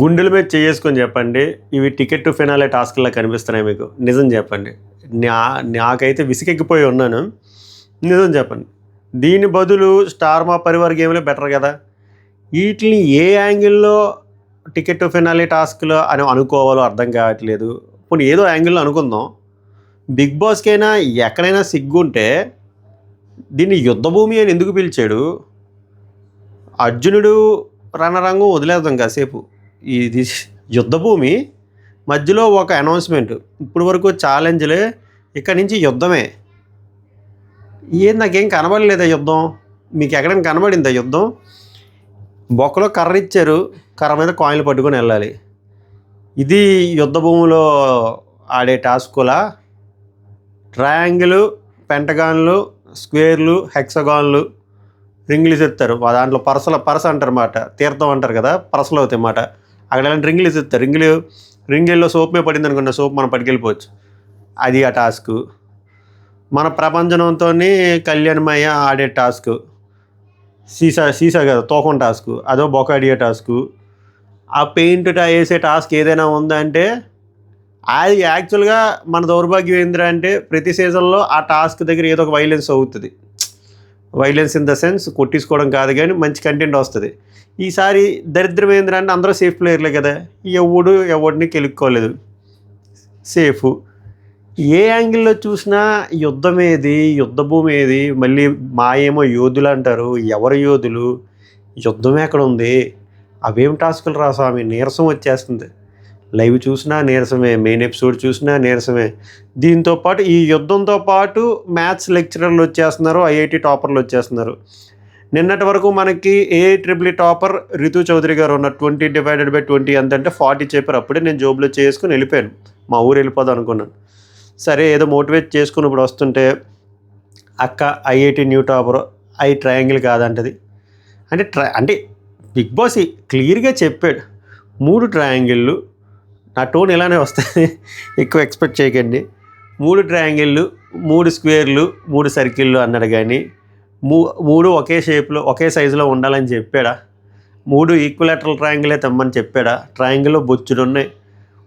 గుండెల మీద చేసుకొని చెప్పండి, ఇవి టికెట్ టు ఫినాలే టాస్క్‌లా కనిపిస్తున్నాయి మీకు? నిజం చెప్పండి. నా నాకైతే విసిగెక్కిపోయి ఉన్నాను. నిజం చెప్పండి. దీని బదులు 'స్టార్ మా పరివార్' గేమ్‌లే బెటర్ గదా! ఈటిలిని ఏ యాంగిల్‌లో టికెట్ టు ఫినాలే టాస్క్‌లు అని అనుకోవాలో అర్థం కావట్లేదు. పోనీ ఏదో యాంగిల్‌లో అనుకుందాం. 'బిగ్ బాస్'కైనా ఎక్కడైనా సిగ్గుంటే దీన్ని యుద్ధభూమి అని ఎందుకు పిలిచాడు? అర్జునుడు రణరంగం వదిలేద్దాం కాసేపు. ఇది యుద్ధభూమి. మధ్యలో ఒక అనౌన్స్‌మెంట్. ఇప్పటి వరకు ఛాలెంజ్‌లే, ఇక్కడి నుంచి యుద్ధమే. నాకేం కనబడలేదా యుద్ధం? మీకెక్కడైనా కనబడిందా యుద్ధం? బొక్కలో కర్ర ఇచ్చారు. కర్ర మీద కాయిన్‌లు పట్టుకొని వెళ్ళాలి. ఇది యుద్ధభూమిలో ఆడే టాస్కులా? ట్రయాంగిలు, పెంటగాన్లు, స్క్వేర్లు, హెక్సాగాన్లు, రింగులు ఇస్తారు. దాంట్లో పరస అంటారన్నమాట. తీర్థం అంటారు కదా, పరసలు అవుతాయి అన్నమాట. అక్కడ ఎలాంటి రింగులు ఇస్తారు. రింగిల్లో సోప్ మీద పడింది అనుకున్న సోప్ మనం పట్టుకెళ్ళిపోవచ్చు. అది ఆ టాస్క్. మన ప్రపంచంతో కళ్యాణమయ్య ఆడే టాస్క్. సీసా కదా తోకం టాస్క్. అదో బొకాడియో టాస్క్. ఆ పెయింట్ వేసే టాస్క్ ఏదైనా ఉందంటే అది యాక్చువల్గా మన దౌర్భాగ్యం ఏంటంటే ప్రతి సీజన్లో ఆ టాస్క్ దగ్గర ఏదో ఒక వైలెన్స్ అవుతుంది. వైలెన్స్ ఇన్ ద సెన్స్ కొట్టించుకోవడం కాదు, కానీ మంచి కంటెంట్ వస్తుంది. ఈసారి దరిద్రం ఏంటంటే అందరూ సేఫ్ ప్లేయర్లే కదా, ఎవడిని కెలుక్కోలేదు, సేఫ్. ఏ యాంగిల్లో చూసినా యుద్ధమేది, యుద్ధభూమి ఏది? మళ్ళీ మా ఏమో యోధులు అంటారు. ఎవరు యోధులు? యుద్ధం ఎక్కడ ఉంది? అవేం టాస్కులు రా స్వామి, నీరసం వచ్చేస్తుంది. లైవ్ చూసినా నీరసమే, మెయిన్ ఎపిసోడ్ చూసినా నీరసమే. దీంతోపాటు ఈ యుద్ధంతో పాటు మ్యాథ్స్ లెక్చరర్లు వచ్చేస్తున్నారు, ఐఐటి టాపర్లు వచ్చేస్తున్నారు. నిన్నటి వరకు మనకి ఏఐఈఈ టాపర్ రితు చౌదరి గారు ఉన్నారు. 20/20 ఎంతంటే 40 చెప్పారు. అప్పుడే నేను జోబులో చేసుకుని వెళ్ళిపోయాను, మా ఊరు వెళ్ళిపోదాం అనుకున్నాను. సరే ఏదో మోటివేట్ చేసుకుని ఇప్పుడు వస్తుంటే అక్క ఐఐటి న్యూ టాపర్, ట్రయాంగిల్ కాదంటది. అంటే బిగ్ బాస్ క్లియర్గా చెప్పాడు 3 ట్రయాంగిళ్ళు. నా టోన్ ఇలానే వస్తుంది, ఎక్కువ ఎక్స్పెక్ట్ చేయకండి. 3 ట్రయాంగిళ్ళు, 3 స్క్వేర్లు, 3 సర్కిళ్ళు అన్నాడు. కానీ 3 ఒకే షేప్లో ఒకే సైజులో ఉండాలని చెప్పాడా? 3 ఈక్వలాటరల్ ట్రయాంగిలే తెమ్మని చెప్పాడా? ట్రయాంగిల్లో బొచ్చుడు ఉన్నాయి.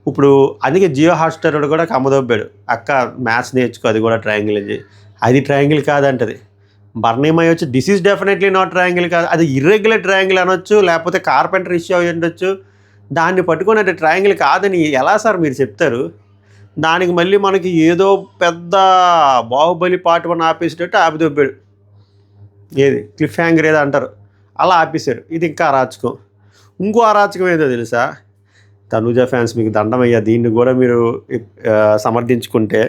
ఇప్పుడు అందుకే జియో హాట్స్టార్ కూడా కమ్మదొబ్బాడు, అక్క మ్యాథ్స్ నేర్చుకో, అది కూడా ట్రయాంగిల్ అని. అది ట్రయాంగిల్ కాదంటది. బర్ణీమయ్య వచ్చి this is definitely not triangle కాదు, అది ఇర్రెగ్యులర్ ట్రయాంగిల్ అనొచ్చు, లేకపోతే కార్పెంటర్ ఇష్యూ అయి ఉండొచ్చు. దాన్ని పట్టుకొని అంటే ట్రయాంగిల్ కాదని ఎలా సార్ మీరు చెప్తారు? దానికి మళ్ళీ మనకి ఏదో పెద్ద బాహుబలి పార్ట్ 1 ఆపేసేటట్టు ఆపిదొబ్బాడు. ఏది క్లిఫ్ హ్యాంగర్ ఏదో అంటారు, అలా ఆపేశారు. ఇది ఇంకా అరాచకం. ఇంకో అరాచకం ఏదో తెలుసా? తనూజ ఫ్యాన్స్ మీకు దండమయ్యా, దీన్ని కూడా మీరు సమర్థించుకుంటే.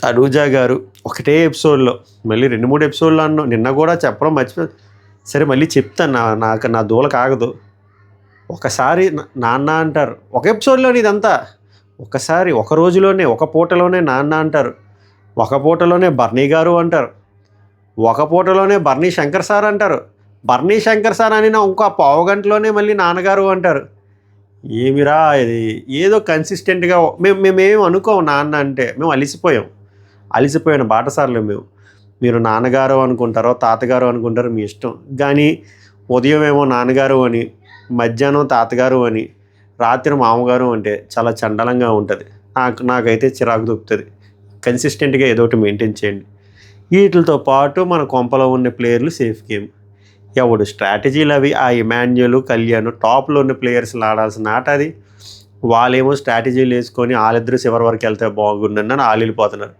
తనూజ గారు ఒకటే ఎపిసోడ్లో మళ్ళీ 2-3 ఎపిసోడ్లు అన్నాం, నిన్న కూడా చెప్పడం మర్చిపోయి, సరే మళ్ళీ చెప్తాను, నా దూల కాగదు. ఒకసారి నాన్న అంటారు ఒక ఎపిసోడ్లోనే, ఇదంతా ఒకసారి ఒక రోజులోనే ఒక పూటలోనే నాన్న అంటారు, ఒక పూటలోనే బర్నీ గారు అంటారు, ఒక పూటలోనే బర్నీ శంకర్ సార్ అంటారు, బర్నీ శంకర్ సార్ అని ఇంకో పావు గంటలోనే మళ్ళీ నాన్నగారు అంటారు. ఏమిరా ఇది? ఏదో కన్సిస్టెంట్గా మేమేం అనుకోము నాన్న అంటే, మేము అలిసిపోయాను బాటసార్లు మేము. మీరు నాన్నగారు అనుకుంటారో తాతగారు అనుకుంటారో మీ ఇష్టం, కానీ ఉదయం ఏమో నాన్నగారు అని, మధ్యాహ్నం తాతగారు అని, రాత్రి మామగారు అంటే చాలా చండలంగా ఉంటుంది. నాకైతే చిరాకు దొరుకుతుంది. కన్సిస్టెంట్గా ఏదో ఒకటి మెయింటైన్ చేయండి. వీటితో పాటు మన కొంపలో ఉన్న ప్లేయర్లు సేఫ్ గేమ్. ఎవడు స్ట్రాటజీలు అవి, ఆ ఇమాన్యుయల్, కళ్యాణ్ టాప్లో ఉన్న ప్లేయర్స్ని ఆడాల్సిన ఆట అది. వాళ్ళేమో స్ట్రాటజీలు వేసుకొని వాళ్ళిద్దరూ చివరి వరకు వెళ్తే బాగుండని వాళ్ళు వెళ్ళిపోతున్నారు.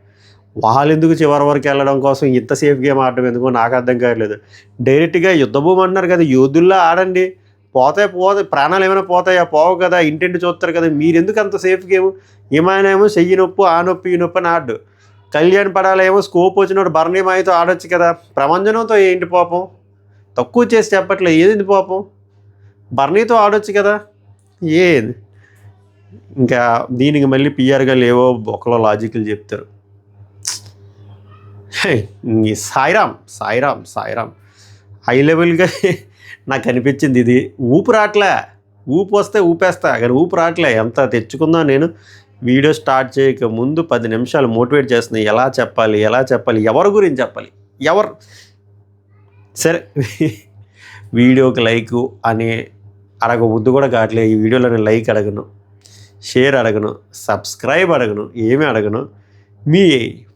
వాళ్ళు ఎందుకు చివరి వరకు వెళ్ళడం కోసం ఇంత సేఫ్ గేమ్ ఆడడం ఎందుకో నాకు అర్థం కావట్లేదు. డైరెక్ట్గా యుద్ధభూమి అన్నారు కదా, యోధుల్లా ఆడండి. పోతే ప్రాణాలు ఏమైనా పోతాయా? పోవు కదా, ఇంటింటి చూస్తారు కదా. మీరు ఎందుకు అంత సేఫ్ గేమ్? ఏమైనా చెయ్యి నొప్పు, ఆ నొప్పి, ఈ నొప్పి అని ఆడు. కళ్యాణ్ పడాలేమో స్కోప్ వచ్చినప్పుడు బర్ణీమాయితో ఆడొచ్చు కదా. ప్రభంజనంతో ఏంటి పాపం? తక్కువ చేసి చెప్పట్లే, ఏది పాపం? బర్నీతో ఆడొచ్చు కదా. ఏది ఇంకా దీనికి మళ్ళీ పిఆర్గా లేవో ఒకలో లాజిక్లు చెప్తారు. సాయిరామ్ హై లెవెల్గా నాకు అనిపించింది ఇది. ఊపు రాట్లే, ఊపు వస్తే ఊపేస్తా, కానీ ఊపు రాట్లే. ఎంత తెచ్చుకుందా నేను వీడియో స్టార్ట్ చేయక ముందు 10 నిమిషాలు మోటివేట్ చేస్తున్నాయి. ఎలా చెప్పాలి, ఎవరి గురించి చెప్పాలి, సరే వీడియోకి లైక్ అనే అడగ బుద్ధి కూడా కావట్లేదు. ఈ వీడియోలో నేను లైక్ అడగను, షేర్ అడగను, సబ్స్క్రైబ్ అడగను, ఏమీ అడగను. మీ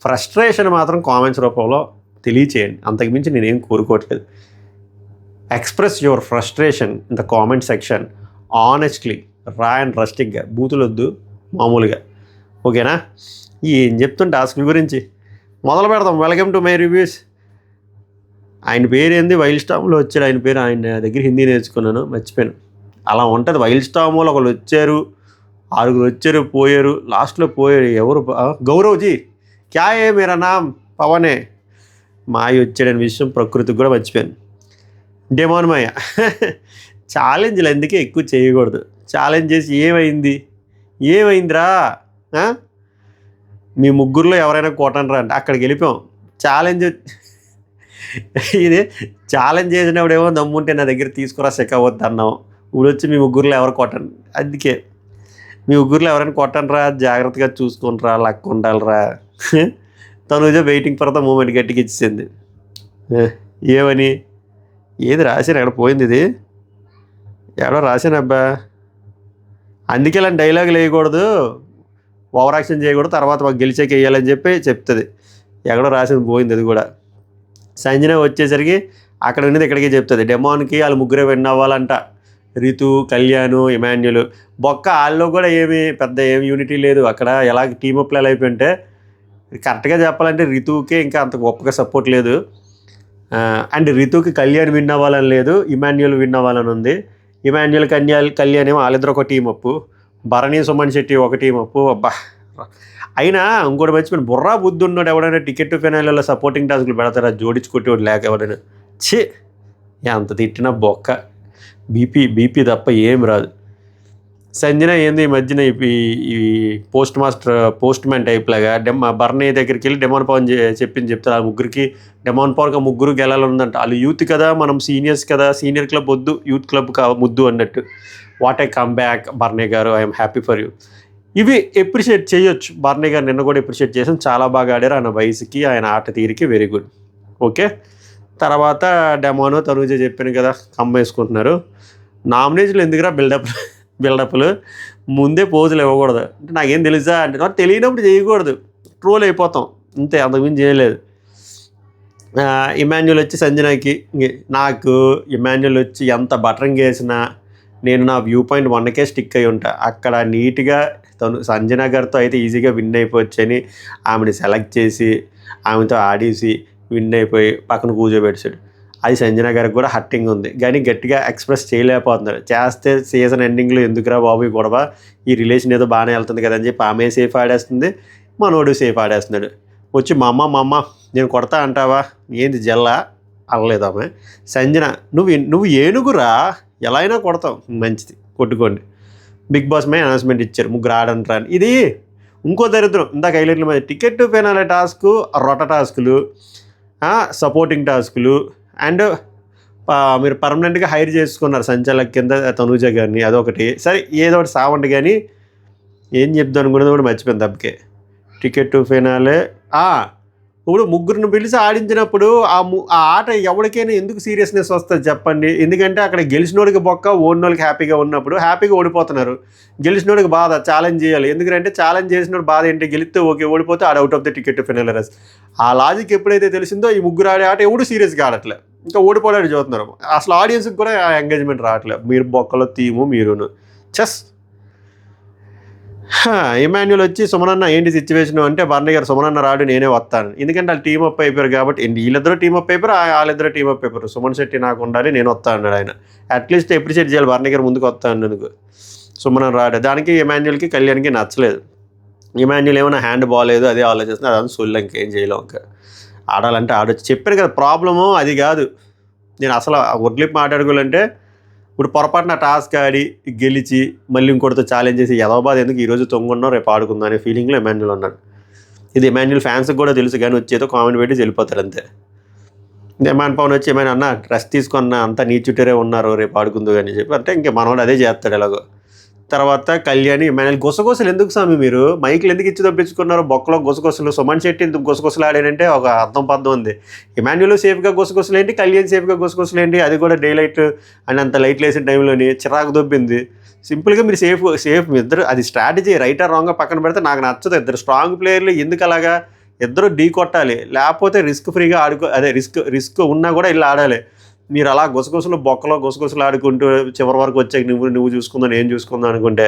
ఫ్రస్ట్రేషన్ మాత్రం కామెంట్స్ రూపంలో తెలియచేయండి. అంతకుమించి నేనేం కోరుకోవట్లేదు. Express your frustration in the comment section honestly, raw and రస్టిక్గా, బూతులొద్దు, మామూలుగా. ఓకేనా? ఏం చెప్తాను టాస్క్ గురించి మొదలు పెడదాం. Welcome to my reviews. ఆయన పేరు ఏంది? వైల్డ్ స్టామ్లో వచ్చాడు ఆయన పేరు. ఆయన దగ్గర హిందీ నేర్చుకున్నాను, మర్చిపోయాను. అలా ఉంటుంది. వైల్డ్ స్టామ్లో ఒకళ్ళు వచ్చారు, 6 వచ్చారు, పోయారు. లాస్ట్లో పోయారు ఎవరు? గౌరవ్జీ. క్యా ఏ మేరా నామ్? పవనే. మాయ వచ్చాడని విషయం ప్రకృతికి కూడా మర్చిపోయాను. డెమోన్ మాయ. ఛాలెంజ్లు అందుకే ఎక్కువ చేయకూడదు. ఛాలెంజ్ చేసి ఏమైందిరా? మీ ముగ్గురులో ఎవరైనా కొట్టనరా అంటే అక్కడికి వెళ్ళిపోయాం. ఛాలెంజ్ ఇది ఛాలెంజ్ చేసినప్పుడు ఏమో దమ్ముంటే నా దగ్గర తీసుకురా సెక్కవద్దు అన్నాం. ఇప్పుడు వచ్చి మీ ముగ్గురులో ఎవరు కొట్టండి. అందుకే మీ ముగ్గురులో ఎవరైనా కొట్టనరా, జాగ్రత్తగా చూసుకుంటారా, లక్ ఉండాలిరా. Tanuja waiting for the moment గట్టిగా ఇచ్చింది. ఏమని? ఏది రాశాను? ఎక్కడ పోయింది ఇది? ఎవడో రాశాను అబ్బా. అందుకే ఇలాంటి డైలాగులు వేయకూడదు, ఓవర్ యాక్షన్ చేయకూడదు, తర్వాత మాకు గెలిచాక వేయాలని చెప్తుంది. ఎక్కడో రాసింది పోయింది అది కూడా. సంజన వచ్చేసరికి అక్కడ ఉన్నది ఇక్కడికి చెప్తుంది. డెమోన్కి వాళ్ళు ముగ్గురే విన్ అవ్వాలంట. రితు, కళ్యాణ్, ఇమాన్యుల్. బొక్క వాళ్ళలో కూడా ఏమి యూనిటీ లేదు. అక్కడ ఎలా టీమప్లు ఎలా అయిపోయింటే, కరెక్ట్గా చెప్పాలంటే రితుకే ఇంకా అంత గొప్పగా సపోర్ట్ లేదు. అండ్ రితుకి కళ్యాణ్ విన్ అవ్వాలని లేదు, ఇమాన్యుల్ విన్ అవ్వాలని ఉంది. ఇమాన్యుల్ కళ్యాణ్ ఏమో వాళ్ళిద్దరు ఒక టీమప్పు, భరణి సుమన్ శెట్టి ఒక టీమప్పు. అబ్బా, అయినా ఇంకోటి మర్చిపోయిన, బుర్రా బుద్ధి ఉన్నాడు ఎవడైనా టికెట్ ఫైనల్లో సపోర్టింగ్ టాస్క్లు పెడతారా? జోడించి కొట్టేవాడు లేక ఎవరైనా. ఛే, అంత తిట్టినా బొక్క. బీపీ తప్ప ఏం రాదు. సంజన ఏంది ఈ మధ్యన ఈ పోస్ట్ మ్యాన్ టైప్ లాగా బర్నీ దగ్గరికి వెళ్ళి డెమాన్ పవన్ చెప్తారు. ఆ ముగ్గురికి డెమాన్ పవర్గా ముగ్గురు గెలాలందంట. వాళ్ళు యూత్ కదా, మనం సీనియర్స్ కదా, సీనియర్ క్లబ్ వద్దు, యూత్ క్లబ్ ముద్దు అన్నట్టు. వాట్ ఏ కమ్ బ్యాక్ బర్నీ గారు, ఐఎమ్ హ్యాపీ ఫర్ యూ. ఇవి ఎప్రిషియేట్ చేయొచ్చు. బర్నీ గారు నిన్న కూడా ఎప్రిషియేట్ చేసాం. చాలా బాగా ఆడారు. ఆయన వయసుకి, ఆయన ఆట తీరికి వెరీ గుడ్. ఓకే. తర్వాత డెమోను, తనుజ చెప్పాను కదా, కమ్మేసుకుంటున్నారు. నామినేషన్లు ఎందుకురా బిల్డప్లు? ముందే పోజులు ఇవ్వకూడదు. అంటే నాకేం తెలుసా అంటే, నాకు తెలియనప్పుడు చేయకూడదు, ట్రోల్ అయిపోతాం అంతే, అంతకుమించి చేయలేదు. ఇమాన్యుల్ వచ్చి సంజనాకి, నాకు ఇమాన్యుల్ వచ్చి ఎంత బటరింగ్ వేసినా నేను నా వ్యూ పాయింట్ 1కే స్టిక్ అయి ఉంటా. అక్కడ నీట్గా సంజన గారితో అయితే ఈజీగా విన్ అయిపోవచ్చని ఆమెని సెలెక్ట్ చేసి ఆమెతో ఆడేసి విన్ అయిపోయి పక్కన కూర్చోబెట్టాడు. అది సంజన గారికి కూడా హట్టింగ్ ఉంది, కానీ గట్టిగా ఎక్స్ప్రెస్ చేయలేకపోతున్నారు. చేస్తే సీజన్ ఎండింగ్లో ఎందుకురా బాబు ఈ గొడవ, ఈ రిలేషన్ ఏదో బాగానే వెళ్తుంది కదా అని చెప్పి ఆమె సేఫ్ ఆడేస్తుంది, మనోడు సేఫ్ ఆడేస్తున్నాడు. వచ్చి మా అమ్మ నేను కొడతా అంటావా, ఏంది జల్లా అనలేదు ఆమె. సంజన నువ్వు ఏనుగురా, ఎలా అయినా కొడతావు, మంచిది కొట్టుకోండి. బిగ్ బాస్ మే అనౌన్స్మెంట్ ఇచ్చారు, ముగ్గురు ఆడంటారా అని. ఇది ఇంకో దరిద్రం. ఇందాక హైలైట్ల మీద టికెట్ ఫైనల్ టాస్క్, రొట టాస్కులు, సపోర్టింగ్ టాస్కులు, అండ్ మీరు పర్మనెంట్గా హైర్ చేసుకున్నారు సంచాలక్ కింద తనూజ గారిని, అదొకటి. సరే ఏదో ఒకటి సావండి, కానీ ఏం చెప్తాను అనుకున్నది కూడా మర్చిపోయింది తప్పకే. టికెట్ ఫైనాలే. ఇప్పుడు ముగ్గురిని పిలిచి ఆడించినప్పుడు ఆ ఆట ఎవరికైనా ఎందుకు సీరియస్నెస్ వస్తుంది చెప్పండి? ఎందుకంటే అక్కడ గెలిచినోడికి బొక్క, ఓడినోడికి హ్యాపీగా ఉన్నప్పుడు హ్యాపీగా ఓడిపోతున్నారు. గెలిచినోడికి బాధ, ఛాలెంజ్ చేయాలి. ఎందుకంటే ఛాలెంజ్ చేసినోడు బాధ ఏంటి? గెలిస్తే ఓకే, ఓడిపోతే ఆడ out of the ticket final race. ఆ లాజిక్ ఎప్పుడైతే తెలిసిందో ఈ ముగ్గురు ఆడే ఆట ఎవడు సీరియస్గా ఆడట్లే, ఇంకా ఓడిపోవడానికి చూస్తున్నారు. అసలు ఆడియన్స్కి కూడా ఎంగేజ్మెంట్ రావట్లేదు. మీరు బొక్కలో తీము మీరును చెస్. ఇమాన్యుల్ వచ్చి సుమనన్న ఏంటి సిచ్యువేషన్ అంటే, బర్నీ గారు సుమనన్న రాడు నేనే వస్తాను, ఎందుకంటే వాళ్ళు టీమప్ అయిపోయారు కాబట్టి. వీళ్ళిద్దరూ టీమప్ అయిపోయారు, వాళ్ళిద్దరూ టీమప్ అయిపోయారు. సుమన్ శెట్టి నాకు ఉండాలి, నేను వస్తా అన్నాడు ఆయన. అట్లీస్ట్ ఎప్రిషియేట్ చేయాలి, బర్నీ గారు ముందుకు వస్తా అన్నందుకు. సుమనన్న రాడు. దానికి ఇమాన్యుల్కి కళ్యాణ్కి నచ్చలేదు. ఇమాన్యుల్ ఏమైనా హ్యాండ్ బాగాలేదు అదే ఆలోచిస్తుంది, అదంతా సొల్లు, ఇంకేం చేయలేం. ఇంకా ఆడాలంటే ఆడొచ్చు. చెప్పాను కదా, ప్రాబ్లము అది కాదు. నేను అసలు ఒడ్లిప్ మాట్లాడుకోవాలంటే, ఇప్పుడు పొరపాటున టాస్క్ ఆడి గెలిచి మళ్ళీ ఇంకోటితో ఛాలెంజ్ చేసి ఎదవబాద్ ఎందుకు, ఈరోజు తొంగున్నాం రేపు ఆడుకుందాం అనే ఫీలింగ్లో ఇమాన్యుల్ ఉన్నాడు. ఇది ఇమాన్యుల్ ఫ్యాన్స్కి కూడా తెలుసు, కానీ వచ్చేదో కామెంట్ పెట్టి వెళ్ళిపోతారు అంతే. డెమాన్ పవన్ వచ్చి ఏమైనా అన్న డ్రెస్ తీసుకున్న అంతా నీ చుట్టూరే ఉన్నారు రేపు ఆడుకుందు అని చెప్పి అంటే, ఇంక మనోడు అదే చేస్తాడు. ఎలాగో తర్వాత కళ్యాణి ఇమాన్యుల్. గుసగుసలు ఎందుకు స్వామి మీరు మైకులు ఎందుకు ఇచ్చి తప్పించుకున్నారు? బొక్కలో గుసగుసలు. సుమన్ శెట్టి ఎందుకు గుసగుసలు ఆడాడంటే ఒక అర్థం పద్ధం ఉంది. ఇమాన్యుల్ సేఫ్గా గుసగుసలు ఏంటి, కళ్యాణ్ సేఫ్గా గుసగుసలు ఏంటి, అది కూడా డే లైట్ అని అంత లైట్లు వేసిన టైంలోని చిరాకు దొబ్బింది. సింపుల్గా మీరు సేఫ్ ఇద్దరు, అది స్ట్రాటజీ రైట్ ఆర్ రాంగ్గా పక్కన పెడితే నాకు నచ్చదు. ఇద్దరు స్ట్రాంగ్ ప్లేయర్లు ఎందుకు అలాగా ఇద్దరు ఢీ కొట్టాలి, లేకపోతే రిస్క్ ఫ్రీగా అదే రిస్క్ ఉన్నా కూడా ఇలా ఆడాలి. మీరు అలా గుసగుసలు బొక్కలో గుసగుసలు ఆడుకుంటూ చివరి వరకు వచ్చాక నువ్వు చూసుకుందా నేను చూసుకుందా అనుకుంటే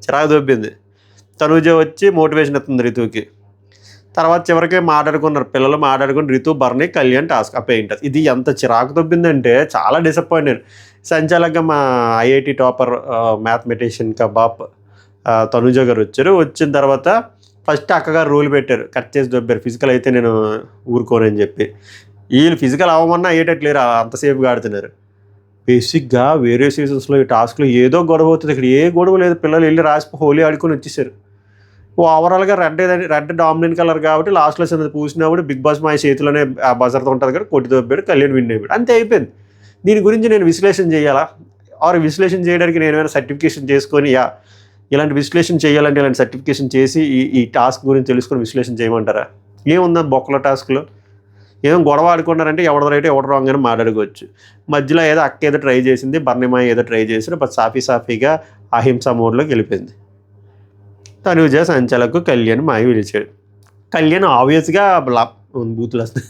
చిరాకు దొబ్బింది. తనూజ వచ్చి మోటివేషన్ ఇస్తుంది రితుకి. తర్వాత చివరికి పిల్లలు మాట్లాడుకుని రితు, బర్నీ, కళ్యాణ్ టాస్క్ పెయింటర్. ఇది ఎంత చిరాకు దొబ్బిందంటే చాలా డిసప్పాయింటెడ్. సంచాలకంగా మా IIT topper mathematician kebab Tanuja గారు వచ్చారు. వచ్చిన తర్వాత ఫస్ట్ అక్కగారు రూల్ పెట్టారు, కట్ చేసి దొబ్బారు. ఫిజికల్ అయితే నేను ఊరుకోనని చెప్పి. వీళ్ళు ఫిజికల్ అవ్వమన్నా అయ్యేటట్లేరు, అంతసేపుగా ఆడుతున్నారు. బేసిక్గా వేరే సీజన్స్లో ఈ టాస్క్లో ఏదో గొడవ అవుతుంది, ఇక్కడ ఏ గొడవ లేదు. పిల్లలు వెళ్ళి హోలీ ఆడుకొని వచ్చేసారు. ఓవరాల్గా రెడ్ డామినెంట్ కలర్ కాబట్టి లాస్ట్లో చిన్నది పూసినప్పుడు బిగ్ బాస్ మా చేతిలోనే ఆ బజర్తో ఉంటుంది కాబట్టి కొట్టి దొబ్బాడు, కళ్యాణ్ విన్ అయిపోయాడు. అంతే అయిపోయింది. దీని గురించి నేను విశ్లేషణ చేయాలా? ఆర్ విశ్లేషణ చేయడానికి నేను ఏమైనా సర్టిఫికేషన్ చేసుకొని ఇలాంటి విశ్లేషణ చేయాలంటే ఇలాంటి సర్టిఫికేషన్ చేసి ఈ టాస్క్ గురించి తెలుసుకొని విశ్లేషణ చేయమంటారా? ఏముందని బొక్కల టాస్క్లో ఏదో గొడవ ఆడుకున్నారంటే ఎవడ రైట్ ఎవడ రాంగ్ అని మాట్లాడుకోవచ్చు. మధ్యలో ఏదో అక్క ఏదో ట్రై చేసింది, బర్ణిమాయ ఏదో ట్రై చేసి బట్ సాఫీగా అహింసా మోడ్లోకి వెళ్ళిపోయింది. తనూజ, సంచలకు, కళ్యాణ్ మాయ పిలిచాడు. కళ్యాణ్ ఆబ్వియస్గా బూతులు వస్తాయి.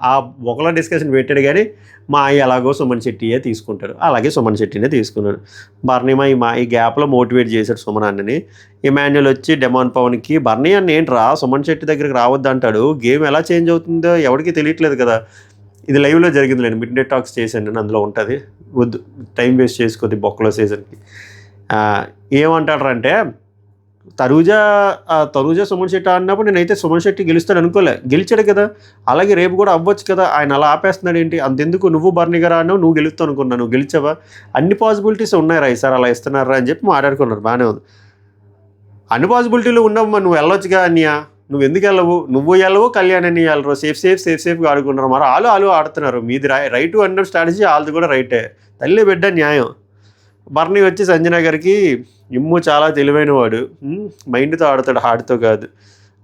ఆ ఒకలో డిస్కషన్ పెట్టాడు కానీ మా ఎలాగో సుమన్ శెట్టియే తీసుకుంటాడు, అలాగే సుమన్ శెట్టినే తీసుకున్నాడు. బర్ణిమా ఈ గ్యాప్లో మోటివేట్ చేశాడు సుమన్ అన్నని. ఇమాన్యుల్ వచ్చి డెమాన్ పవన్కి బర్నీ అన్న ఏంట్రా సుమన్ శెట్టి దగ్గరికి రావద్దు అంటాడు, గేమ్ ఎలా చేంజ్ అవుతుందో ఎవరికి తెలియట్లేదు కదా. ఇది లైవ్లో జరిగింది, మిడ్ నైట్ టాక్స్ చేశాను నేను, అందులో ఉంటుంది, వద్దు టైం వేస్ట్ చేసుకోద్ది బొక్కలో సీజన్కి. ఏమంటాడంటే తనూజ సుమన్ శెట్టి ఆడినప్పుడు నేనైతే సుమన్ శెట్టి గెలుస్తాడు అనుకోలే, గెలిచాడు కదా, అలాగే రేపు కూడా అవ్వచ్చు కదా, ఆయన అలా ఆపేస్తున్నాడు ఏంటి, అంతెందుకు నువ్వు బర్నీ గారు ఆడినావు, నువ్వు గెలుస్తావు అనుకున్నా, నువ్వు గెలిచావా, అన్ని పాసిబిలిటీస్ ఉన్నాయి రా ఈసారి అలా ఇస్తున్నారా అని చెప్పి మాట్లాడుకున్నారు. బాగానే ఉంది, అన్ని పాసిబిలిటీలు ఉన్నావు, నువ్వు వెళ్ళొచ్చుగా అన్నయ్య, నువ్వు ఎందుకు వెళ్ళవు, కళ్యాణ్ అని వెళ్ళరు, సేఫ్గా ఆడుకున్నారు. మరి వాళ్ళు ఆడుతున్నారు, మీది రైట్ అన్న స్ట్రాటజీ వాళ్ళది కూడా రైటే, తల్లి బిడ్డ న్యాయం. బర్నీ వచ్చి సంజన గారికి ఇమ్ము చాలా తెలివైన వాడు, మైండ్తో ఆడతాడు హార్ట్తో కాదు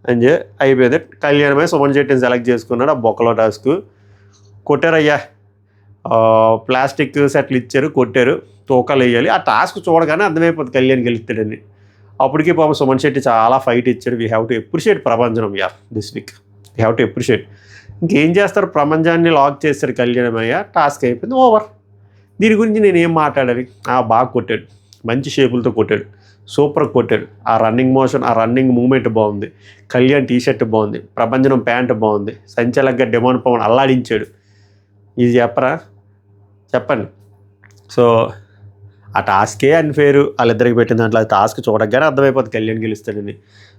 అని చెప్పి అయిపోయింది. కళ్యాణమే సుమన్ శెట్టిని సెలెక్ట్ చేసుకున్నాడు. ఆ బొక్కలో టాస్క్ కొట్టారయ్యా, ప్లాస్టిక్ సెట్లు ఇచ్చారు, కొట్టారు, తూకాలు వేయాలి. ఆ టాస్క్ చూడగానే అర్థమైపోతుంది కళ్యాణ్ గెలుస్తాడని. అప్పటికి పాపం సుమన్ శెట్టి చాలా ఫైట్ ఇచ్చాడు. వీ హ్యావ్ టు అప్రిషియేట్ ప్రభంజనం this week, we have to appreciate. ఇంకేం చేస్తారు, ప్రపంచాన్ని లాక్ చేస్తారు కళ్యాణమయ్య, టాస్క్ అయిపోయింది, ఓవర్. దీని గురించి నేను ఏం మాట్లాడాలి? బాగా కొట్టాడు, మంచి షేపులతో కొట్టాడు, సూపర్గా కొట్టాడు. ఆ రన్నింగ్ మోషన్, ఆ రన్నింగ్ మూమెంట్ బాగుంది, కళ్యాణ్ టీషర్ట్ బాగుంది, ప్రభంజనం ప్యాంట్ బాగుంది, సంచలకంగా డెమాన్ పవన్ అల్లాడించాడు. ఇది చెప్పండి. సో ఆ టాస్కే అన్ఫేరు వాళ్ళిద్దరికి పెట్టిన దాంట్లో. ఆ టాస్క్ చూడగానే అర్థమైపోతుంది కళ్యాణ్ గెలుస్తాడని.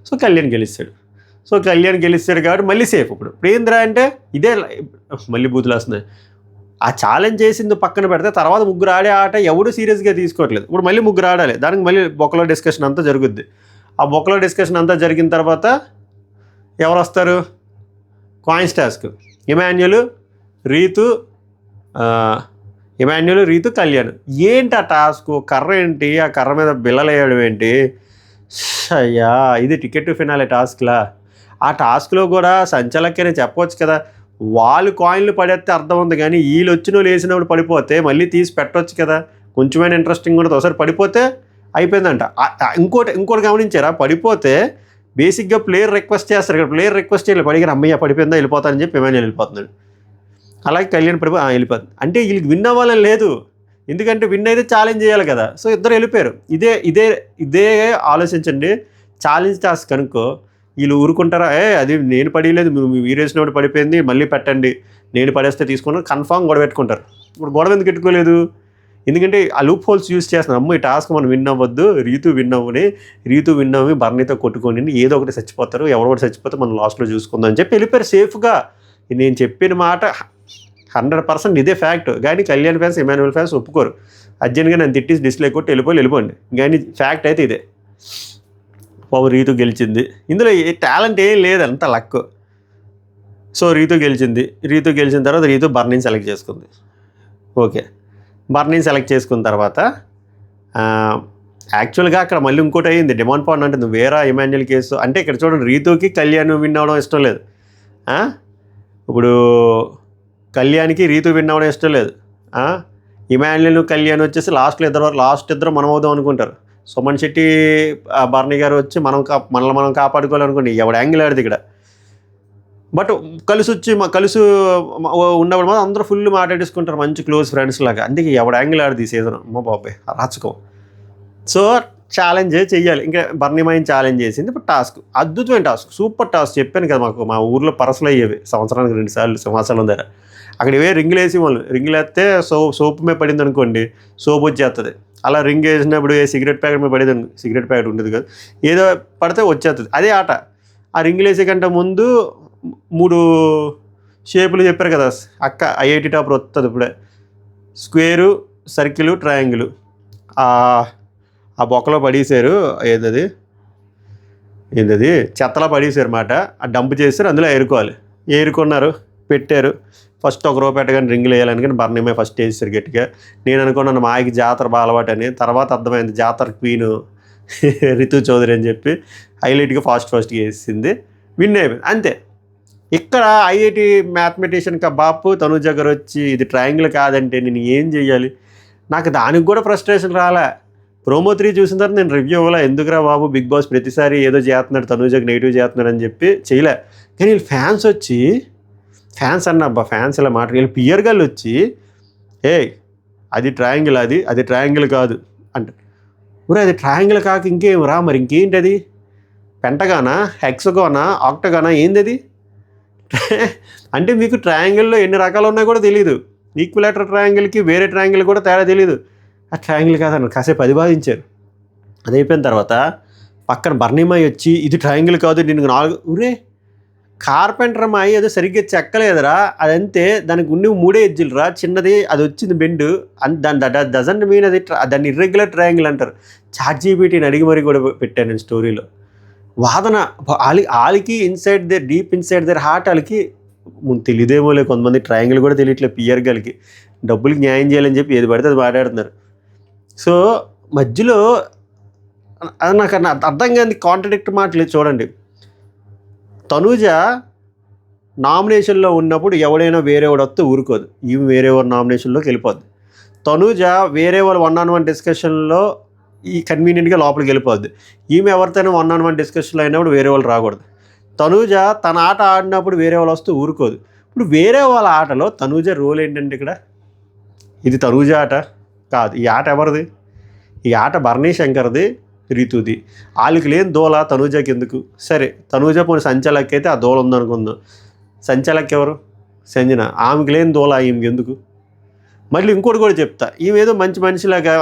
సో కళ్యాణ్ గెలుస్తాడు కాబట్టి మళ్ళీ సేఫ్. ఇప్పుడు ఏంద్రా అంటే ఇదే మళ్ళీ బూతులు వస్తున్నాయి. ఆ ఛాలెంజ్ చేసింది పక్కన పెడితే తర్వాత ముగ్గురు ఆడే ఆట ఎవడు సీరియస్గా తీసుకోవట్లేదు. ఇప్పుడు మళ్ళీ ముగ్గురు ఆడాలి, దానికి మళ్ళీ బొక్కలో డిస్కషన్ అంతా జరుగుద్ది. ఆ బొక్కలో డిస్కషన్ అంతా జరిగిన తర్వాత ఎవరు వస్తారు? Coins task, Emmanuel, Ritu, Kalyan. ఏంటి ఆ టాస్క్? కర్ర ఏంటి, ఆ కర్ర మీద బిల్లలు వేయడం ఏంటి? అయ్యా, ఇది టికెట్ టు ఫినాలే టాస్క్లా? ఆ టాస్క్లో కూడా సంచలక్కనే చెప్పవచ్చు కదా, వాళ్ళు కాయిన్లు పడేస్తే అర్థం ఉంది, కానీ వీళ్ళు వచ్చినోళ్ళు వేసినప్పుడు పడిపోతే మళ్ళీ తీసి పెట్టవచ్చు కదా, కొంచెమైనా ఇంట్రెస్టింగ్ ఉంటుంది. ఒకసారి పడిపోతే అయిపోయిందంట. ఇంకోటి గమనించారా, పడిపోతే బేసిక్గా ప్లేయర్ రిక్వెస్ట్ చేస్తారు, ఇక్కడ ప్లేయర్ రిక్వెస్ట్ చేయాలి, పడిగిన అమ్మయ్య పడిపోయిందా వెళ్ళిపోతానని చెప్పి ఇమాన్యుల్ వెళ్ళిపోతున్నాడు. అలాగే కళ్యాణ్ వెళ్ళిపోతుంది. అంటే వీళ్ళకి విన్ అవ్వాలని లేదు, ఎందుకంటే విన్ అయితే ఛాలెంజ్ చేయాలి కదా. సో ఇద్దరు వెళ్ళిపోయారు. ఇదే ఆలోచించండి. ఛాలెంజ్ టాస్క్ అనుకో, వీళ్ళు ఊరుకుంటారా, అది నేను పడేయలేదు, మీరు వేసినప్పుడు పడిపోయింది మళ్ళీ పెట్టండి, నేను పడేస్తే తీసుకున్నాను, కన్ఫామ్ గొడవ పెట్టుకుంటారు. ఇప్పుడు గొడవ ఎందుకు పెట్టుకోలేదు? ఎందుకంటే ఆ లూప్ హోల్స్ యూజ్ చేస్తున్నాం. ఈ టాస్క్ మనం విన్ అవ్వద్దు, రీతు విన్ అవ్వి బర్నీతో కొట్టుకొని ఏదో ఒకటి చచ్చిపోతారు, ఎవరో ఒకటి చచ్చిపోతే మనం లాస్ట్లో చూసుకుందాం అని చెప్పి వెళ్ళిపోయారు సేఫ్గా. నేను చెప్పిన మాట 100% ఇదే ఫ్యాక్ట్. కానీ కళ్యాణ్ ఫ్యాన్స్, ఇమాన్యుల్ ఫ్యాన్స్ ఒప్పుకోరు. అర్జెంట్గా నన్ను తిట్టి డిస్లైక్ కొట్టి వెళ్ళిపోండి, కానీ ఫ్యాక్ట్ అయితే ఇదే. రీతు గెలిచింది. ఇందులో టాలెంట్ ఏం లేదు, అంత లక్. సో రీతు గెలిచిన తర్వాత బర్నీని సెలెక్ట్ చేసుకుంది. ఓకే, బర్నీని సెలెక్ట్ చేసుకున్న తర్వాత యాక్చువల్గా అక్కడ మళ్ళీ ఇంకోటి అయ్యింది. డిమాండ్ పాయింట్ అంటే నువ్వు వేరే ఇమాన్యుయల్ కేసు అంటే ఇక్కడ చూడండి, రీతుకి కళ్యాణ్ విన్ అవ్వడం ఇష్టం లేదు. ఇప్పుడు కళ్యాణ్కి రీతు విన్ అవ్వడం ఇష్టం లేదు. ఇమాన్యుయల్ కళ్యాణ్ వచ్చేసి లాస్ట్ ఇద్దరు మనం అవుదాం అనుకుంటారు. సుమన్ శెట్టి భరణి గారు వచ్చి మనల్ని మనం కాపాడుకోవాలనుకోండి. ఎవడ యాంగిల్ ఆడిది ఇక్కడ. బట్ కలిసి ఉన్నప్పుడు మాత్రం అందరూ ఫుల్ మాట్లాడేసుకుంటారు, మంచి క్లోజ్ ఫ్రెండ్స్ లాగా. అందుకే ఎవడ యాంగిల్ ఆడిది ఈ సీజన్. అమ్మ బాబాయ్ రాచకం. సో ఛాలెంజ్ చేయాలి. ఇంకా బర్నిమాయిని ఛాలెంజ్ చేసింది. ఇప్పుడు టాస్క్ అద్భుతమైన టాస్క్, సూపర్ టాస్క్. చెప్పాను కదా, మా ఊర్లో పరసలు అయ్యేవి సంవత్సరానికి 2 సార్లు సింహాచలం దగ్గర. అక్కడ ఇవే రింగులు వేసి వాళ్ళు రింగులు వేస్తే సోపు మీద పడింది అనుకోండి, సోపు వచ్చేస్తుంది. అలా రింగ్ వేసినప్పుడు సిగరెట్ ప్యాకెట్ మీద పడేది, సిగరెట్ ప్యాకెట్ ఉండేది కదా, ఏదో పడితే వచ్చేస్తుంది. అదే ఆట. ఆ రింగులు వేసే కంటే ముందు 3 షేపులు చెప్పారు కదా అక్క, ఐఐటి టాపర్ వస్తుంది ఇప్పుడే. Square, circle, triangle. ఆ బొక్కలో పడేసారు. ఏంటది చెత్తలో పడేసారు మాట. ఆ డంప్ చేశారు, అందులో ఏరుకున్నారు, పెట్టారు. ఫస్ట్ ఒక రూపాయి పెట్టగానే రింగులు వేయాలని, కానీ బర్నిమే ఫస్ట్ వేసారు గట్టిగా. నేను అనుకున్నాను మాయకి జాతర బాగా అలవాటు అని. తర్వాత అర్థమైంది జాతర క్వీను రితు చౌదరి అని చెప్పి హైలైట్గా ఫాస్ట్గా వేసింది, విన్ అయిపోయింది అంతే. ఇక్కడ ఐఐటి మ్యాథమెటిషియన్ బాపు తనుజ గారు వచ్చి ఇది ట్రయాంగిల్ కాదంటే నేను ఏం చెయ్యాలి? నాకు దానికి కూడా ఫ్రస్ట్రేషన్ రాలే. ప్రోమో 3 చూసిన తర్వాత నేను రివ్యూ ఇవ్వలే. ఎందుకురా బాబు, బిగ్ బాస్ ప్రతిసారి ఏదో చేస్తున్నాడు, తనుజకి నెగిటివ్ చేస్తున్నాడు అని చెప్పి చేయలే. కానీ వీళ్ళు ఫ్యాన్స్ అన్నబ్బా, ఫ్యాన్స్ ఇలా మాట. వీళ్ళు పియర్ గల్ వచ్చి అది ట్రయాంగిల్, అది ట్రయాంగిల్ కాదు అంట. ఊరే అది ట్రయాంగిల్ కాక ఇంకేం రా, మరి ఇంకేంటి అది? పెంటగానా, హెక్సగానా, ఆక్టగానా, ఏంది అది? అంటే మీకు ట్రయాంగిల్లో ఎన్ని రకాలు ఉన్నాయో కూడా తెలియదు. ఈక్విలేటర్ ట్రయాంగిల్కి వేరే ట్రయాంగిల్ కూడా తేడా తెలియదు. ఆ ట్రయాంగిల్ కాదన్న కాసేపు అధిబాదించారు. అది అయిపోయిన తర్వాత పక్కన బర్నిమాయి వచ్చి ఇది ట్రయాంగిల్ కాదు, నేను 4 ఊరే కార్పెంటర్ అమ్మాయి ఏదో సరిగ్గా చెక్కలేదురా, అదంతే. దానికి ఉన్న 3 ఎడ్జిలు రా, చిన్నది అది వచ్చింది బెండు. దాని డజంట్ మీన్ అది దాన్ని ఇర్రెగ్యులర్ ట్రయాంగిల్ అంటారు. ChatGPTని అడిగి మరీ కూడా పెట్టాను నేను స్టోరీలో. వాదన వాళ్ళకి డీప్ ఇన్సైడ్ దేర్ హార్ట్ వాళ్ళకి తెలియదేమోలే. కొంతమంది ట్రయాంగిల్ కూడా తెలియట్లేదు పియర్ గల్కి. డబ్బులకి న్యాయం చేయాలని చెప్పి ఏది పడితే అది మాట్లాడుతున్నారు. సో మధ్యలో నాకు అర్థం కాని కాంట్రడిక్ట్ మాటలు చూడండి. తనూజ నామినేషన్లో ఉన్నప్పుడు ఎవడైనా వేరేవాడు వస్తే ఊరుకోదు, ఈమె వేరేవాడు నామినేషన్లోకి వెళ్ళిపోద్ది. తనూజ వేరే వాళ్ళు 1-on-1 డిస్కషన్లో ఈ కన్వీనియంట్గా లోపలికి వెళ్ళిపోద్ది. ఈమె ఎవరితోనైనా 1-on-1 డిస్కషన్లో అయినప్పుడు వేరే వాళ్ళు రాకూడదు. తనూజ తన ఆట ఆడినప్పుడు వేరే వాళ్ళు వస్తే ఊరుకోదు. ఇప్పుడు వేరే వాళ్ళ ఆటలో తనూజ రోల్ ఏంటంటే ఇక్కడ ఇది తనూజ ఆట కాదు. ఈ ఆట ఎవరిది? ఈ ఆట భరణీ శంకర్ది, రితుది. వాళ్ళకి లేని దూల తనూజకి ఎందుకు? సరే తనూజ పోనీ సంచాలకి అయితే ఆ దూల ఉందనుకుందాం. సంచాలకి ఎవరు? సంజన. ఆమెకి లేని దూల ఈమెకి ఎందుకు? మళ్ళీ ఇంకోటి కూడా చెప్తా, ఈమె ఏదో మంచి మనిషిలాగా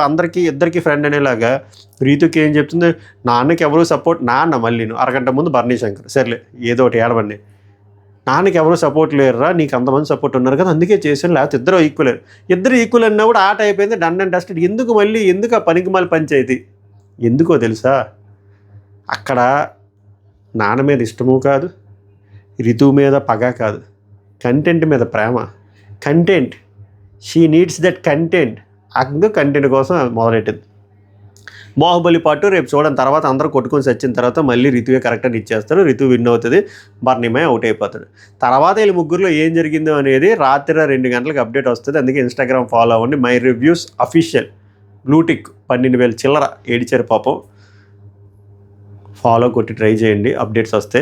ఇద్దరికి ఫ్రెండ్ అనేలాగా రీతుకి ఏం చెప్తుంది, నాన్నకి ఎవరు సపోర్ట్, నాన్న మళ్ళీ అరగంట ముందు భరణీ శంకర్ సర్లే ఏదో ఒకటి ఏడవండి, నాన్నకి ఎవరు సపోర్ట్ లేరురా, నీకు అంతమంది సపోర్ట్ ఉన్నారు కదా అందుకే చేశాను, లేకపోతే ఇద్దరు ఈక్వల్ అన్నప్పుడు ఆట అయిపోయింది, డన్ అండ్ డస్టెడ్. ఎందుకు ఆ పనికి మళ్ళీ పంచాయతీ? ఎందుకో తెలుసా? అక్కడ నాన్న మీద ఇష్టము కాదు, రితు మీద పగ కాదు, కంటెంట్ మీద ప్రేమ. Content, she needs that content. Content కోసం మొదలెట్టింది. బాహుబలి పాటు రేపు చూడని తర్వాత అందరూ కొట్టుకొని వచ్చిన తర్వాత మళ్ళీ రితువే కరెక్ట్ అని ఇచ్చేస్తారు. రితు విన్ అవుతుంది, బర్నిమే అవుట్ అయిపోతాడు. తర్వాత వీళ్ళు ముగ్గురులో ఏం జరిగిందో అనేది రాత్రి 2 గంటలకు అప్డేట్ వస్తుంది. అందుకే ఇన్స్టాగ్రామ్ ఫాలో అవ్వండి. My reviews official. బ్లూటిక్ 12,000 చిల్లర ఏడిచారు పాపం. ఫాలో కొట్టి ట్రై చేయండి, అప్డేట్స్ వస్తే.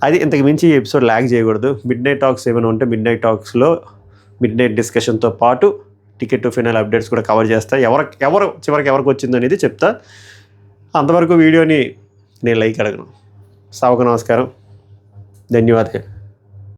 అది ఇంతకు మించి ఈ ఎపిసోడ్ ల్యాగ్ చేయకూడదు. మిడ్ నైట్ టాక్స్ ఏమైనా ఉంటే మిడ్ నైట్ టాక్స్లో మిడ్ నైట్ డిస్కషన్తో పాటు టికెట్ టు ఫైనల్ అప్డేట్స్ కూడా కవర్ చేస్తా. చివరికి ఎవరికి వచ్చిందో అనేది చెప్తా. అంతవరకు వీడియోని నేను లైక్ అడగను. సావుకు నమస్కారం, ధన్యవాదాలు.